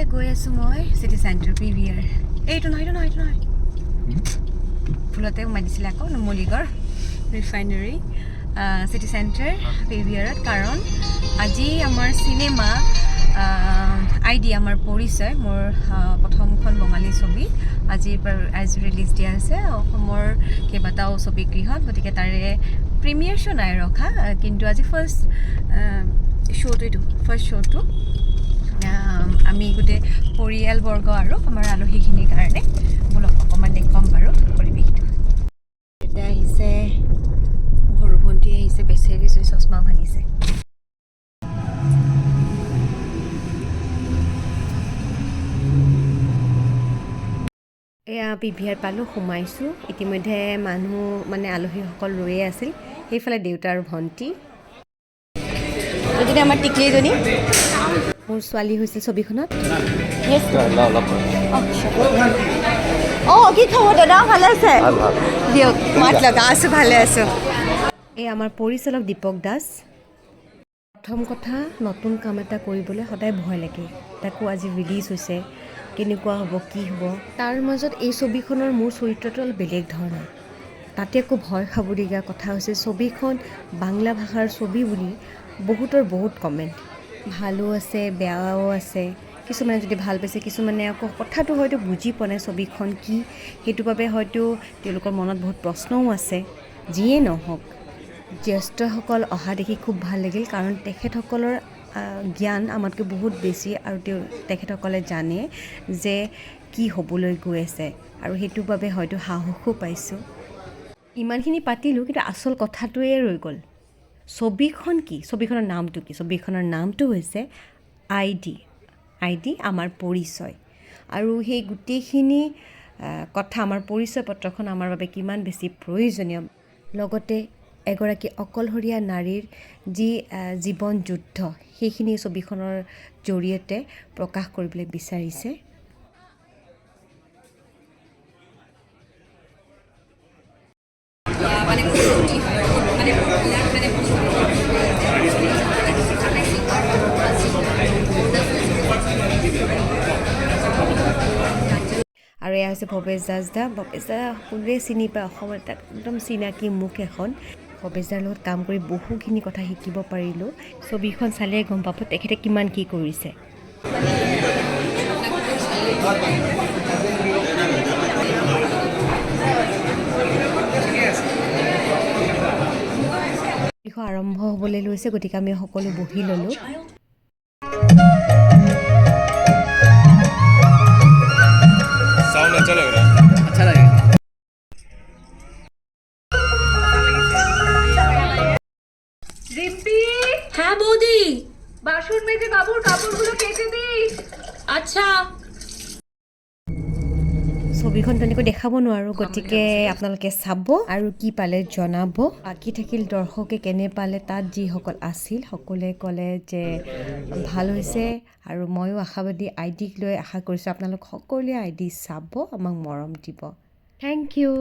এতিয়া গৈ আছোঁ মই চিটি চেণ্টাৰ PVR এইটো নহয় ফুলতে সোমাই দিছিলে আকৌ নুমলীগড় ৰিফাইনেৰী চিটি চেণ্টাৰ PVRত কাৰণ আজি আমাৰ চিনেমা ID আমাৰ পৰিচয় মোৰ প্ৰথমখন বঙালী ছবি আজি ৰিলিজ দিয়া আছে অসমৰ কেইবাটাও ছবি গৃহত গতিকে তাৰে প্ৰিমিয়াৰ শ্ব' নাই ৰখা কিন্তু আজি ফাৰ্ষ্ট শ্ব'টো আমি গোটেই পৰিয়ালবৰ্গ আৰু আমাৰ আলহীখিনিৰ কাৰণে বলক অকণমান দেখুৱাম বাৰু পৰিৱেশটো এতিয়া আহিছে সৰু ভণ্টি আহিছে বেচেৰি চশমা ভাঙিছে এয়া PVR পালোঁ সোমাইছোঁ ইতিমধ্যে মানুহ মানে আলহীসকল ৰৈয়ে আছিল সেইফালে দেউতা আৰু ভণ্টি যদি আমাৰ টিকলিজনী মোৰ ছোৱালী হৈছিল ছবিখনত কি খবৰ দাদা ভালে আছে দিয়ক মাত লগা আছোঁ ভালে আছোঁ এই আমাৰ পৰিচালক দীপক দাস প্ৰথম কথা নতুন কাম এটা কৰিবলৈ সদায় ভয় লাগে তাকো আজি ৰিলিজ হৈছে কেনেকুৱা হ'ব কি হ'ব তাৰ মাজত এই ছবিখনৰ মোৰ চৰিত্ৰটো অলপ বেলেগ ধৰণৰ তাতে একো ভয় খাবলগীয়া কথা হৈছে ছবিখন বাংলা ভাষাৰ ছবি বুলি বহুতৰ বহুত কমেণ্ট ভালো আছে বেয়াও আছে কিছুমানে যদি ভাল পাইছে কিছুমানে আকৌ কথাটো হয়তো বুজি পোৱা নাই ছবিখন কি সেইটো বাবে হয়তো তেওঁলোকৰ মনত বহুত প্ৰশ্নও আছে যিয়ে নহওক জ্যেষ্ঠসকল অহা দেখি খুব ভাল লাগিল কাৰণ তেখেতসকলৰ জ্ঞান আমাতকৈ বহুত বেছি আৰু তেখেতসকলে জানে যে কি হ'বলৈ গৈ আছে আৰু সেইটো বাবে হয়তো সাহসো পাইছোঁ ইমানখিনি পাতিলোঁ কিন্তু আচল কথাটোৱে ৰৈ গ'ল ছবিখন কি ছবিখনৰ নামটো কি ছবিখনৰ নামটো হৈছে ID আমাৰ পৰিচয় আৰু সেই গোটেইখিনি কথা আমাৰ পৰিচয় পত্ৰখন আমাৰ বাবে কিমান বেছি প্ৰয়োজনীয় লগতে এগৰাকী অকলশৰীয়া নাৰীৰ যি জীৱন যুদ্ধ সেইখিনি ছবিখনৰ জৰিয়তে প্ৰকাশ কৰিবলৈ বিচাৰিছে আৰু এয়া হৈছে ভৱেশ দাস সকলোৱে চিনি পায় অসমৰ এটা একদম চিনাকি মুখ এখন ভৱেশ দাৰ লগত কাম কৰি বহুখিনি কথা শিকিব পাৰিলোঁ ছবিখন চালে গম পাব তেখেতে কিমান কি কৰিছে আৰম্ভ হ'বলৈ লৈছে গতিকে আমি সকলো বহি ল'লোঁ साउंड अच्छा लग रहा है अच्छा लगेगा रिम्पी হ্যাঁ বৌদি বাসন মেজে বাবুর কাপড়গুলো কেচে দিস আচ্ছা ছবিখন তেনেকৈ দেখাব নোৱাৰোঁ গতিকে আপোনালোকে চাব আৰু কি পালে জনাব বাকী থাকিল দৰ্শকে কেনে পালে তাত যিসকল আছিল সকলোৱে ক'লে যে ভাল হৈছে আৰু ময়ো আশাবাদী ID লৈ আশা কৰিছোঁ আপোনালোক সকলোৱে ID চাব আমাক মৰম দিব থেংক ইউ